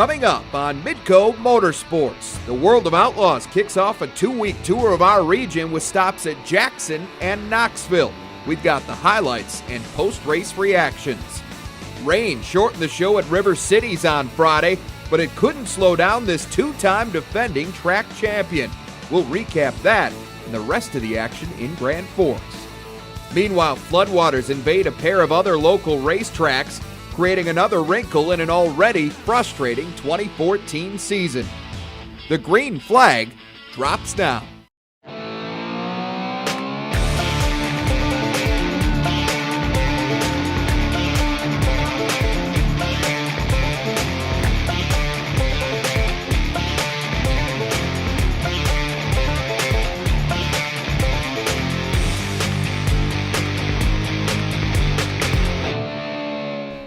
Coming up on Midco Motorsports, the World of Outlaws kicks off a 2-week tour of our region with stops at Jackson and Knoxville. We've got the highlights and post-race reactions. Rain shortened the show at River Cities on Friday, but it couldn't slow down this two-time defending track champion. We'll recap that and the rest of the action in Grand Forks. Meanwhile, floodwaters invade a pair of other local racetracks, creating another wrinkle in an already frustrating 2014 season. The green flag drops down.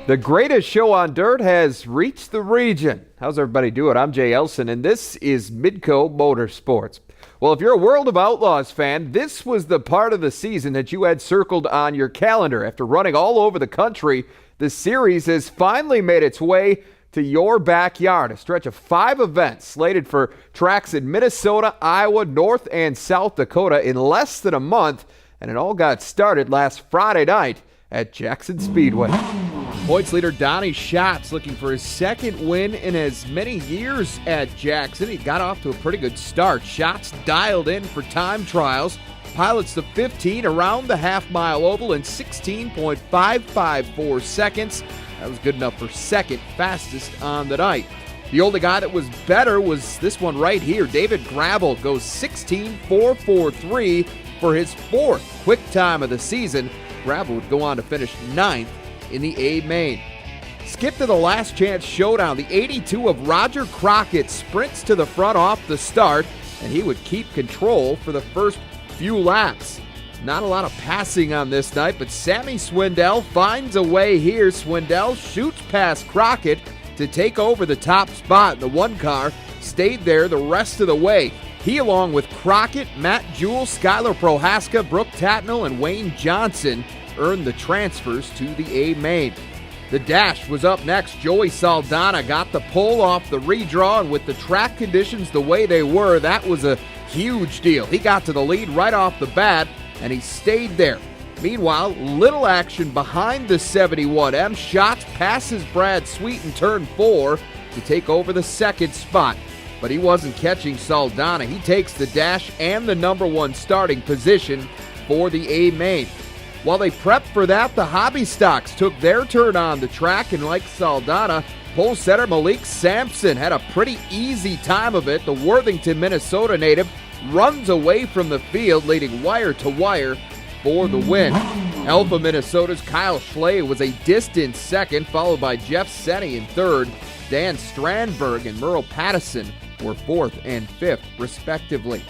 The greatest show on dirt has reached the region. How's everybody doing? I'm Jay Elson, and this is Midco Motorsports. Well, if you're a World of Outlaws fan, this was the part of the season that you had circled on your calendar. After running all over the country, the series has finally made its way to your backyard. A stretch of 5 events slated for tracks in Minnesota, Iowa, North, and South Dakota in less than a month, and it all got started last Friday night at Jackson Speedway. Points leader Donnie Schatz looking for his second win in as many years at Jackson. He got off to a pretty good start. Schatz dialed in for time trials. Pilots the 15 around the half-mile oval in 16.554 seconds. That was good enough for second fastest on the night. The only guy that was better was this one right here. David Gravel goes 16.443 for his 4th quick time of the season. Gravel would go on to finish 9th in the A main. Skip to the last chance showdown. The 82 of Roger Crockett sprints to the front off the start, and he would keep control for the first few laps. Not a lot of passing on this night, but Sammy Swindell finds a way here. Swindell shoots past Crockett to take over the top spot. The one car stayed there the rest of the way. He, along with Crockett, Matt Jewell, Skylar Prohaska, Brooke Tatnall, and Wayne Johnson, earned the transfers to the A main. The dash was up next. Joey Saldana got the pole off the redraw, and with the track conditions the way they were, that was a huge deal. He got to the lead right off the bat, and he stayed there. Meanwhile, little action behind the 71M. Schatz passes Brad Sweet in turn 4 to take over the second spot. But he wasn't catching Saldana. He takes the dash and the number 1 starting position for the A main. While they prepped for that, the hobby stocks took their turn on the track, and like Saldana, pole setter Malik Sampson had a pretty easy time of it. The Worthington, Minnesota native runs away from the field, leading wire to wire for the win. Alpha, Minnesota's Kyle Schley was a distant second, followed by Jeff Senny in third. Dan Strandberg and Merle Pattison were 4th and 5th, respectively.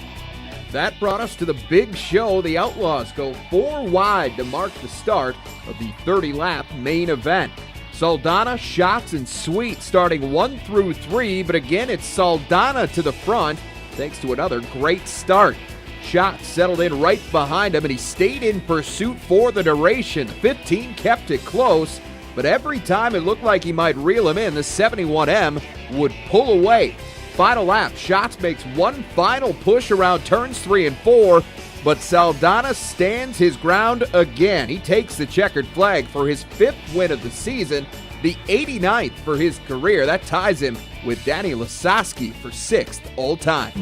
That brought us to the big show. The Outlaws go 4 wide to mark the start of the 30-lap main event. Saldana, Schatz, and Sweet starting 1 through 3, but again, it's Saldana to the front thanks to another great start. Schatz settled in right behind him, and he stayed in pursuit for the duration. The 15 kept it close, but every time it looked like he might reel him in, the 71M would pull away. Final lap, Schatz makes one final push around turns 3 and 4, but Saldana stands his ground again. He takes the checkered flag for his 5th win of the season, the 89th for his career. That ties him with Danny Lasoski for 6th all-time.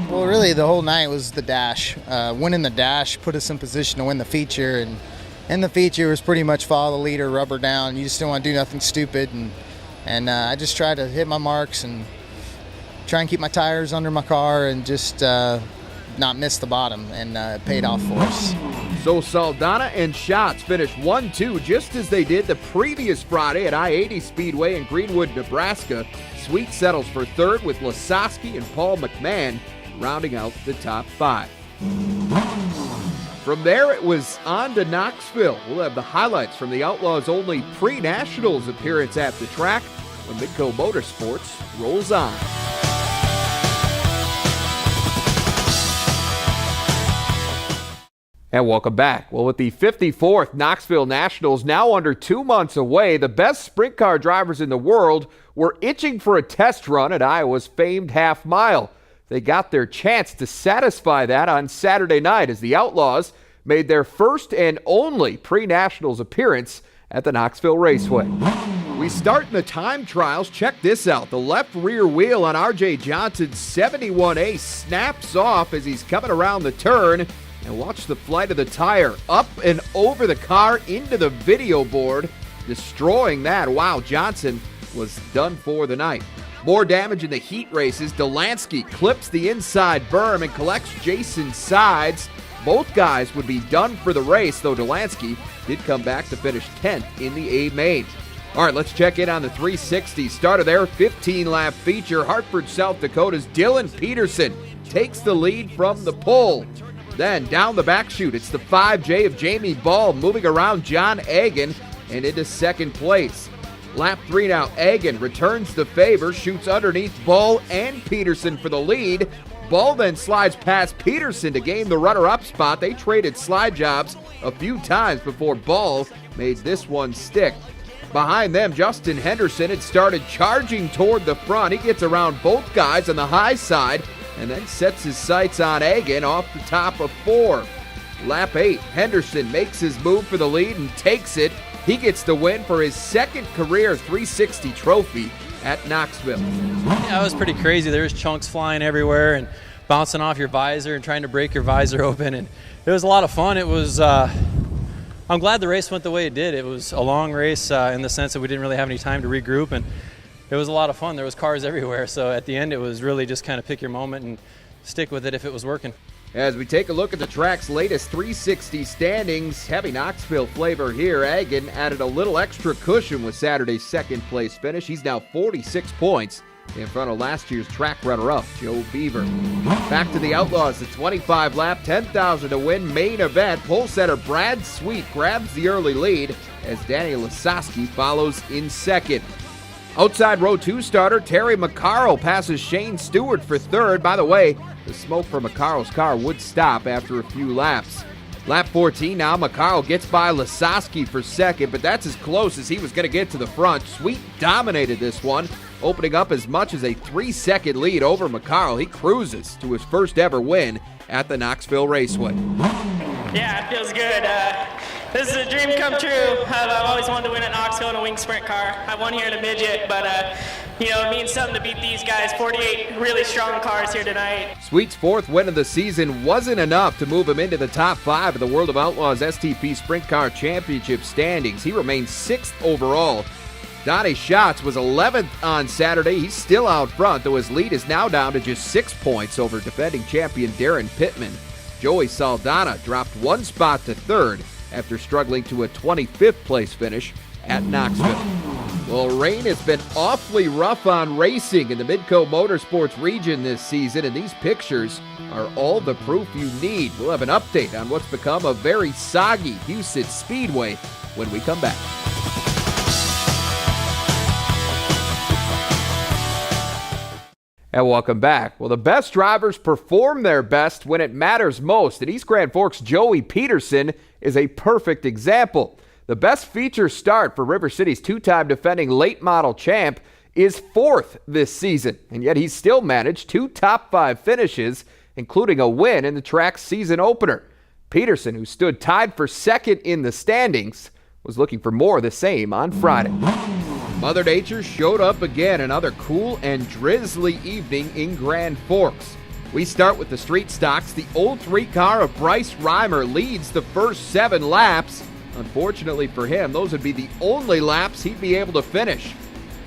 Well, really, the whole night was the dash. Winning the dash put us in position to win the feature, and the feature was pretty much follow the leader, rubber down. You just don't want to do nothing stupid, and I just tried to hit my marks and try and keep my tires under my car and just not miss the bottom, and it paid off for us. So Saldana and Schatz finished 1-2 just as they did the previous Friday at I-80 Speedway in Greenwood, Nebraska. Sweet settles for 3rd with Lasoski and Paul McMahon rounding out the top 5. From there, it was on to Knoxville. We'll have the highlights from the Outlaws' only pre-Nationals appearance at the track when Midco Motorsports rolls on. And welcome back. Well, with the 54th Knoxville Nationals now under 2 months away, the best sprint car drivers in the world were itching for a test run at Iowa's famed half mile. They got their chance to satisfy that on Saturday night as the Outlaws made their first and only pre-nationals appearance at the Knoxville Raceway. We start in the time trials. Check this out. The left rear wheel on R.J. Johnson's 71A snaps off as he's coming around the turn. And watch the flight of the tire up and over the car into the video board, destroying that. Wow, Johnson was done for the night. More damage in the heat races. Delansky clips the inside berm and collects Jason's sides. Both guys would be done for the race, though Delansky did come back to finish 10th in the A main. All right, let's check in on the 360. Started their 15-lap feature. Hartford, South Dakota's Dylan Peterson takes the lead from the pole. Then down the back chute, it's the 5J of Jamie Ball moving around John Agan and into second place. Lap 3 now, Agan returns the favor, shoots underneath Ball and Peterson for the lead. Ball then slides past Peterson to gain the runner-up spot. They traded slide jobs a few times before Ball made this one stick. Behind them, Justin Henderson had started charging toward the front. He gets around both guys on the high side and then sets his sights on Agan off the top of 4. Lap 8, Henderson makes his move for the lead and takes it. He gets the win for his second career 360 trophy at Knoxville. Yeah, it was pretty crazy. There was chunks flying everywhere and bouncing off your visor and trying to break your visor open, and it was a lot of fun. It was I'm glad the race went the way it did. It was a long race in the sense that we didn't really have any time to regroup, and it was a lot of fun. There was cars everywhere, so at the end it was really just kind of pick your moment and stick with it if it was working. As we take a look at the track's latest 360 standings, heavy Knoxville flavor here. Agan added a little extra cushion with Saturday's second-place finish. He's now 46 points in front of last year's track runner-up, Joe Beaver. Back to the Outlaws, the 25-lap, $10,000 to win main event. Pole setter Brad Sweet grabs the early lead as Danny Lasoski follows in second. Outside row 2 starter Terry McCarl passes Shane Stewart for third. By the way, the smoke from McCarl's car would stop after a few laps. Lap 14 now, McCarl gets by Lasoski for second, but that's as close as he was going to get to the front. Sweet dominated this one, opening up as much as a 3-second lead over McCarl. He cruises to his first ever win at the Knoxville Raceway. Yeah, it feels good. This is a dream come true. I've always wanted to win at Knoxville in a wing sprint car. I won here in a midget, but it means something to beat these guys. 48 really strong cars here tonight. Sweet's fourth win of the season wasn't enough to move him into the top 5 of the World of Outlaws STP Sprint Car Championship standings. He remains 6th overall. Donnie Schatz was 11th on Saturday. He's still out front, though his lead is now down to just 6 points over defending champion Darren Pittman. Joey Saldana dropped 1 spot to 3rd after struggling to a 25th place finish at Knoxville. Well, rain has been awfully rough on racing in the Midco Motorsports region this season, and these pictures are all the proof you need. We'll have an update on what's become a very soggy Houston Speedway when we come back. And welcome back. Well, the best drivers perform their best when it matters most, and East Grand Forks' Joey Peterson is a perfect example. The best feature start for River City's 2-time defending late model champ is 4th this season, and yet he's still managed 2 top 5 finishes, including a win in the track's season opener. Peterson, who stood tied for 2nd in the standings, was looking for more of the same on Friday. Mother Nature showed up again, another cool and drizzly evening in Grand Forks. We start with the street stocks. The old 3 car of Bryce Reimer leads the first 7 laps. Unfortunately for him, those would be the only laps he'd be able to finish.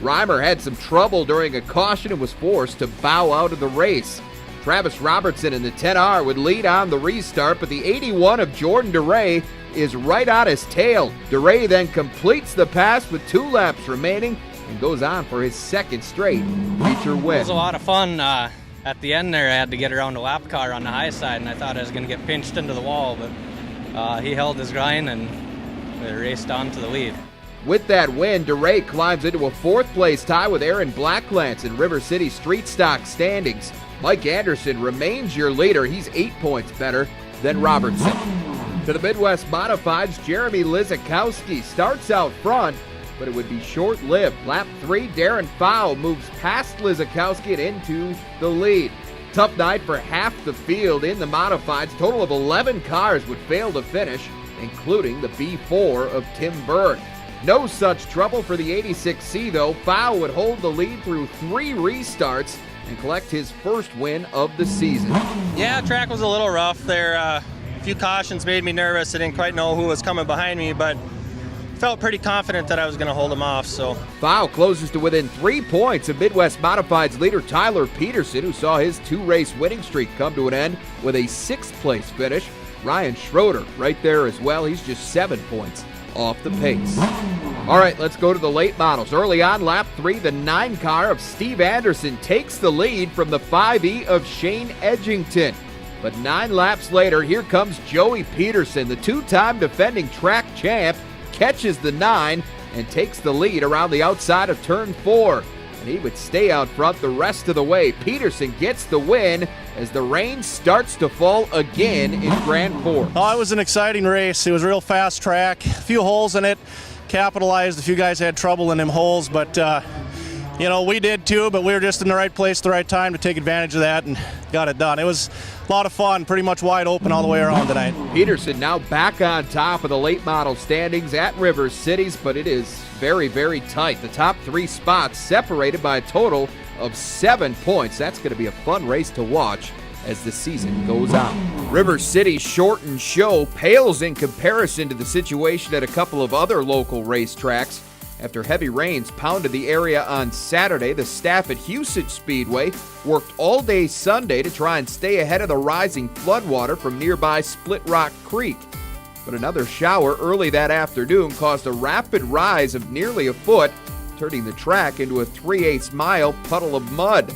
Reimer had some trouble during a caution and was forced to bow out of the race. Travis Robertson in the 10R would lead on the restart, but the 81 of Jordan DeRay is right on his tail. DeRay then completes the pass with 2 laps remaining and goes on for his 2nd straight feature win. It was a lot of fun. At the end there, I had to get around a lap car on the high side, and I thought I was going to get pinched into the wall, but he held his grind and we raced on to the lead. With that win, DeRay climbs into a 4th place tie with Aaron Blacklance in River City street stock standings. Mike Anderson remains your leader. He's 8 points better than Robertson. To the Midwest Modifieds, Jeremy Lizakowski starts out front, but it would be short-lived. Lap 3, Darren Fowl moves past Lizakowski and into the lead. Tough night for half the field in the modifieds. Total of 11 cars would fail to finish, including the B4 of Tim Berg. No such trouble for the 86C, though. Fowl would hold the lead through 3 restarts and collect his first win of the season. Yeah, track was a little rough there. A few cautions made me nervous. I didn't quite know who was coming behind me, but felt pretty confident that I was going to hold him off. So Fowl closes to within 3 points of Midwest Modifieds leader Tyler Peterson, who saw his 2-race winning streak come to an end with a 6th-place finish. Ryan Schroeder right there as well. He's just 7 points off the pace. All right, let's go to the late models. Early on, lap 3, the 9 car of Steve Anderson takes the lead from the 5E of Shane Edgington. But 9 laps later, here comes Joey Peterson, the 2-time defending track champ, catches the 9 and takes the lead around the outside of turn 4. And he would stay out front the rest of the way. Peterson gets the win as the rain starts to fall again in Grand Forks. Oh, it was an exciting race. It was a real fast track. A few holes in it. Capitalized. A few guys had trouble in them holes, but we did too, but we were just in the right place at the right time to take advantage of that and got it done. It was a lot of fun, pretty much wide open all the way around tonight. Peterson now back on top of the late model standings at River Cities, but it is very, very tight. The top 3 spots separated by a total of 7 points. That's going to be a fun race to watch as the season goes on. River City's shortened show pales in comparison to the situation at a couple of other local racetracks. After heavy rains pounded the area on Saturday, the staff at Huset's Speedway worked all day Sunday to try and stay ahead of the rising floodwater from nearby Split Rock Creek. But another shower early that afternoon caused a rapid rise of nearly a foot, turning the track into a 3/8 mile puddle of mud.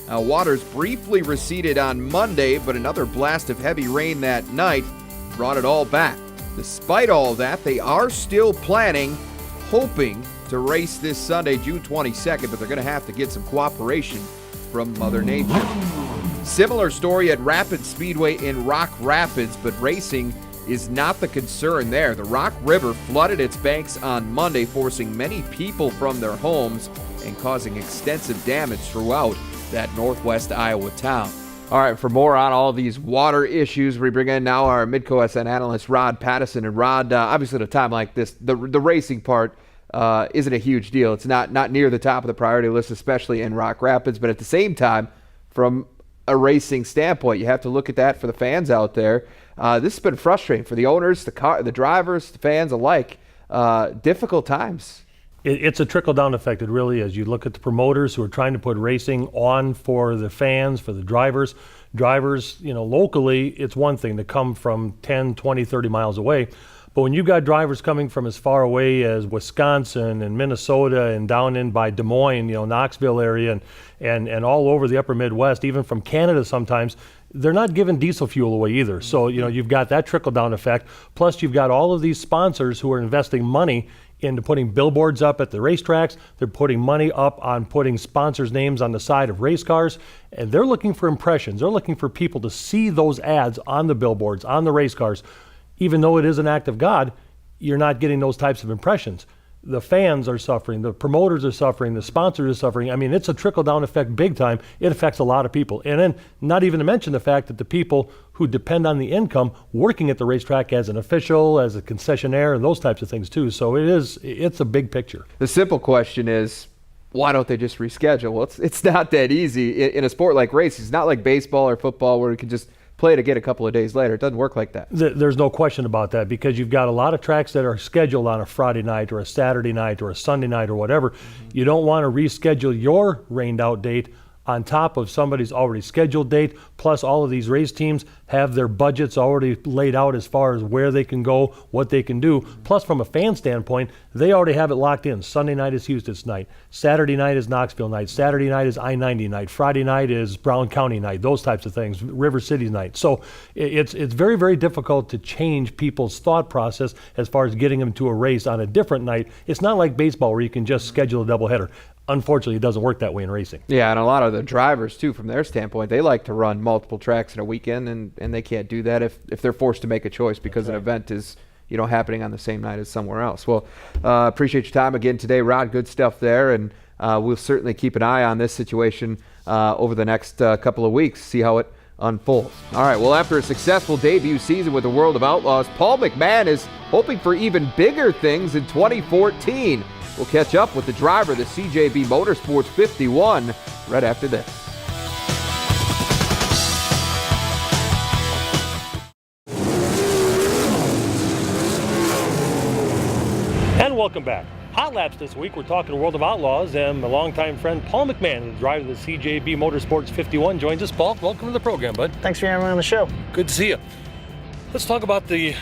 Now, waters briefly receded on Monday, but another blast of heavy rain that night brought it all back. Despite all that, they are still planning, hoping to race this Sunday, June 22nd, but they're going to have to get some cooperation from Mother Nature. Similar story at Rapid Speedway in Rock Rapids, but racing is not the concern there. The Rock River flooded its banks on Monday, forcing many people from their homes and causing extensive damage throughout that northwest Iowa town. All right, for more on all these water issues, we bring in now our Midco SN analyst, Rod Pattison. And Rod, obviously at a time like this, the racing part isn't a huge deal. It's not near the top of the priority list, especially in Rock Rapids. But at the same time, from a racing standpoint, you have to look at that for the fans out there. This has been frustrating for the owners, the drivers, the fans alike. Difficult times. It's a trickle-down effect. It really is. You look at the promoters who are trying to put racing on for the fans, for the drivers. Drivers, locally, it's one thing to come from 10, 20, 30 miles away. But when you've got drivers coming from as far away as Wisconsin and Minnesota and down in by Des Moines, Knoxville area and all over the upper Midwest, even from Canada sometimes, they're not giving diesel fuel away either. So, you've got that trickle-down effect. Plus, you've got all of these sponsors who are investing money into putting billboards up at the racetracks. They're putting money up on putting sponsors' names on the side of race cars, and they're looking for impressions. They're looking for people to see those ads on the billboards, on the race cars. Even though it is an act of God, you're not getting those types of impressions. The fans are suffering, the promoters are suffering, the sponsors are suffering. I mean, it's a trickle-down effect big time. It affects a lot of people. And then not even to mention the fact that the people who depend on the income working at the racetrack as an official, as a concessionaire, and those types of things too. So it's a big picture. The simple question is, why don't they just reschedule? Well, it's not that easy. In a sport like racing, it's not like baseball or football where you can just play it again a couple of days later. It doesn't work like that. There's no question about that, because you've got a lot of tracks that are scheduled on a Friday night or a Saturday night or a Sunday night or whatever. You don't want to reschedule your rained out date on top of somebody's already scheduled date. Plus, all of these race teams have their budgets already laid out as far as where they can go, what they can do. Plus, from a fan standpoint, they already have it locked in. Sunday night is Houston's night. Saturday night is Knoxville night. Saturday night is I-90 night. Friday night is Brown County night. Those types of things. River City night. So it's very, very difficult to change people's thought process as far as getting them to a race on a different night. It's not like baseball where you can just schedule a doubleheader. Unfortunately, it doesn't work that way in racing. Yeah, and a lot of the drivers, too, from their standpoint, they like to run multiple tracks in a weekend, and they can't do that if they're forced to make a choice because an event is happening on the same night as somewhere else. Well, appreciate your time again today, Rod. Good stuff there, and we'll certainly keep an eye on this situation over the next couple of weeks, see how it unfolds. All right, well, after a successful debut season with the World of Outlaws, Paul McMahon is hoping for even bigger things in 2014. We'll catch up with the driver of the CJB Motorsports 51 right after this. And welcome back. Hot Laps this week, we're talking World of Outlaws, and my longtime friend Paul McMahon, the driver of the CJB Motorsports 51, joins us. Paul, welcome to the program, bud. Thanks for having me on the show. Good to see you. Let's talk about the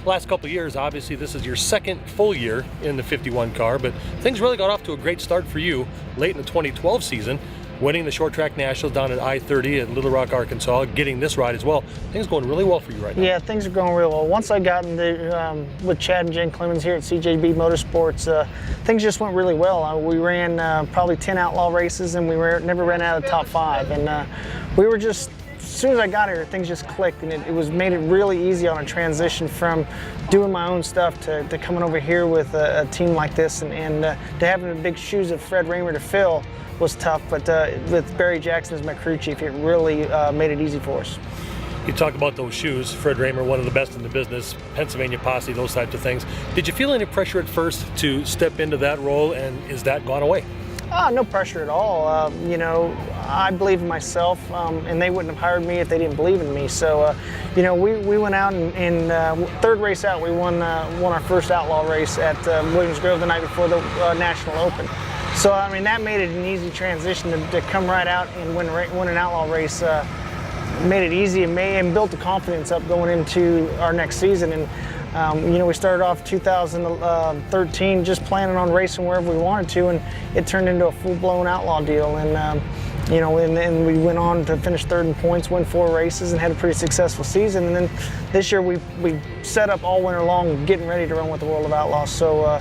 last couple of years. Obviously, this is your second full year in the 51 car, but things really got off to a great start for you late in the 2012 season, winning the Short Track Nationals down at I-30 at Little Rock, Arkansas, getting this ride as well. Things going really well for you right now. Yeah, things are going real well. Once I got with Chad and Jen Clemens here at CJB Motorsports, things just went really well. We ran probably 10 outlaw races, and we never ran out of the top 5. And we were just, as soon as I got here, things just clicked, and it made it really easy on a transition from doing my own stuff to coming over here with a team like this, and to having the big shoes of Fred Raymer to fill was tough, but with Barry Jackson as my crew chief, it really made it easy for us. You talk about those shoes, Fred Raymer, one of the best in the business, Pennsylvania Posse, those types of things. Did you feel any pressure at first to step into that role, and is that gone away? No pressure at all. I believe in myself, and they wouldn't have hired me if they didn't believe in me. So, we went out and third race out, we won our first outlaw race at Williams Grove the night before the National Open. So, I mean, that made it an easy transition to come right out and win an outlaw race. Made it easy and built the confidence up going into our next season. And we started off 2013 just planning on racing wherever we wanted to, and it turned into a full-blown outlaw deal. And and we went on to finish third in points, win 4 races, and had a pretty successful season. And then this year we set up all winter long getting ready to run with the World of Outlaws. So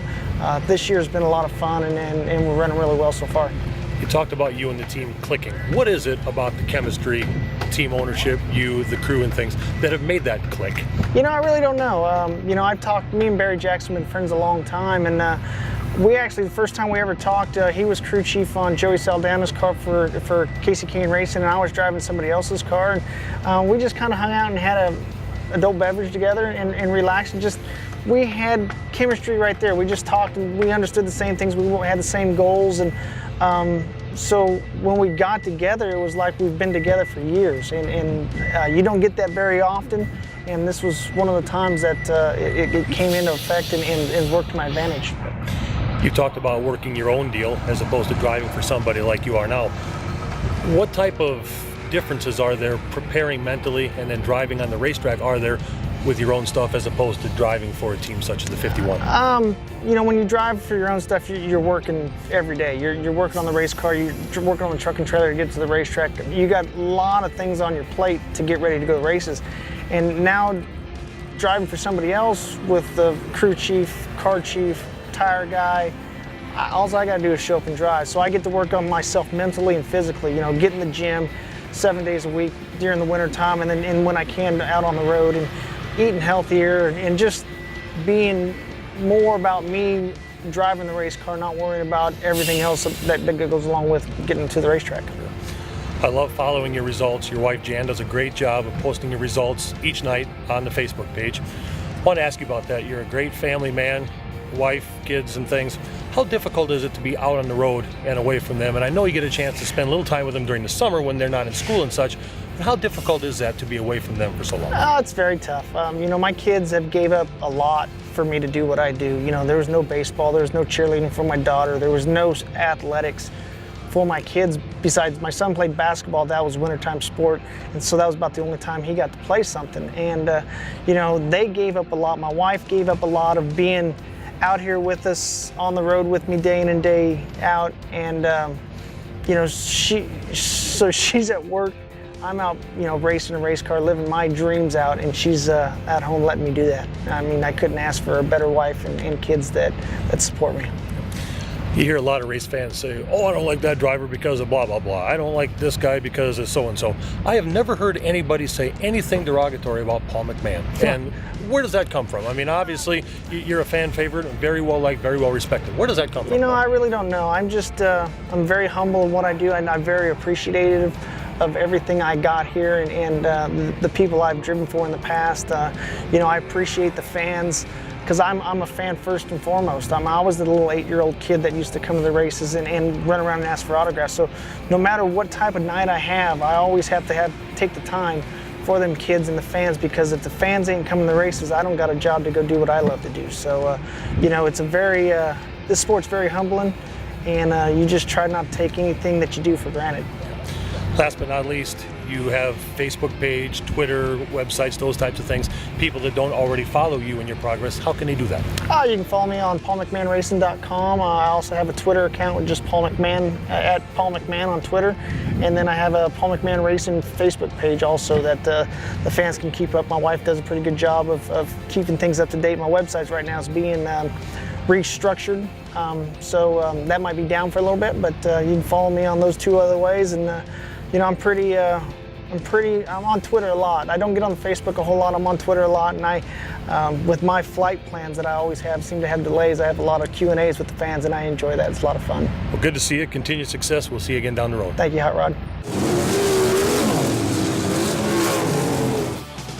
this year's been a lot of fun, and we're running really well so far. You talked about you and the team clicking. What is it about the chemistry, team ownership, you, the crew, and things that have made that click? I really don't know. Me and Barry Jackson have been friends a long time, and we actually, the first time we ever talked, he was crew chief on Joey Saldana's car for Casey Kane Racing, and I was driving somebody else's car, and we just kind of hung out and had a adult beverage together and relaxed, and we had chemistry right there. We just talked, and we understood the same things. We had the same goals, and so when we got together, it was like we've been together for years, and you don't get that very often, and this was one of the times that it came into effect and worked to my advantage. You talked about working your own deal as opposed to driving for somebody like you are now. What type of differences are there preparing mentally and then driving on the racetrack are there with your own stuff as opposed to driving for a team such as the 51? When you drive for your own stuff, you're working every day. You're working on the race car, you're working on the truck and trailer to get to the racetrack. You got a lot of things on your plate to get ready to go to races. And now driving for somebody else with the crew chief, car chief, tire guy, all I got to do is show up and drive. So I get to work on myself mentally and physically, get in the gym 7 days a week during the winter time, and when I can out on the road, and eating healthier, and just being more about me driving the race car, not worrying about everything else that goes along with getting to the racetrack. I love following your results. Your wife Jan does a great job of posting your results each night on the Facebook page. I want to ask you about that. You're a great family man, wife, kids, and things. How difficult is it to be out on the road and away from them? And I know you get a chance to spend a little time with them during the summer when they're not in school and such. But how difficult is that to be away from them for so long? It's very tough. My kids have gave up a lot for me to do what I do. There was no baseball, there was no cheerleading for my daughter, there was no athletics for my kids. Besides, my son played basketball. That was wintertime sport, and so that was about the only time he got to play something. And they gave up a lot. My wife gave up a lot of being out here with us on the road with me day in and day out, and she's at work, I'm out racing a race car, living my dreams out, and she's at home letting me do that. I mean, I couldn't ask for a better wife and kids that support me. You hear a lot of race fans say, oh, I don't like that driver because of blah, blah, blah. I don't like this guy because of so-and-so. I have never heard anybody say anything derogatory about Paul McMahon. And where does that come from? I mean, obviously, you're a fan favorite and very well liked, very well respected. Where does that come from? You know, I really don't know. I'm just, I'm very humble in what I do, and I'm very appreciative of everything I got here and the people I've driven for in the past. You know, I appreciate the fans, because I'm a fan first and foremost. I was the little 8-year-old kid that used to come to the races and run around and ask for autographs. So no matter what type of night I have, I always have to take the time for them kids and the fans, because if the fans ain't coming to the races, I don't got a job to go do what I love to do. So, you know, it's a very, this sport's very humbling, and you just try not to take anything that you do for granted. Last but not least, you have Facebook page, Twitter, websites, those types of things. People that don't already follow you in your progress, how can they do that? You can follow me on paulmcmahonracing.com. I also have a Twitter account with just Paul McMahon, at Paul McMahon on Twitter. And then I have a Paul McMahon Racing Facebook page also that the fans can keep up. My wife does a pretty good job of keeping things up to date. My website right now is being restructured. So that might be down for a little bit, but you can follow me on those 2 other ways. And you know, I'm on Twitter a lot. I don't get on Facebook a whole lot. I'm on Twitter a lot, and I, with my flight plans that I always seem to have delays. I have a lot of Q&As with the fans, and I enjoy that. It's a lot of fun. Well, good to see you. Continued success. We'll see you again down the road. Thank you, Hot Rod.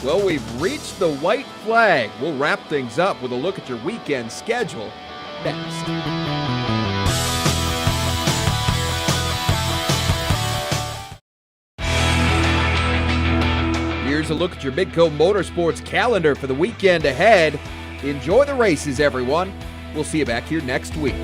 Well, we've reached the white flag. We'll wrap things up with a look at your weekend schedule next. Here's a look at your Midco Motorsports calendar for the weekend ahead. Enjoy the races, everyone. We'll see you back here next week.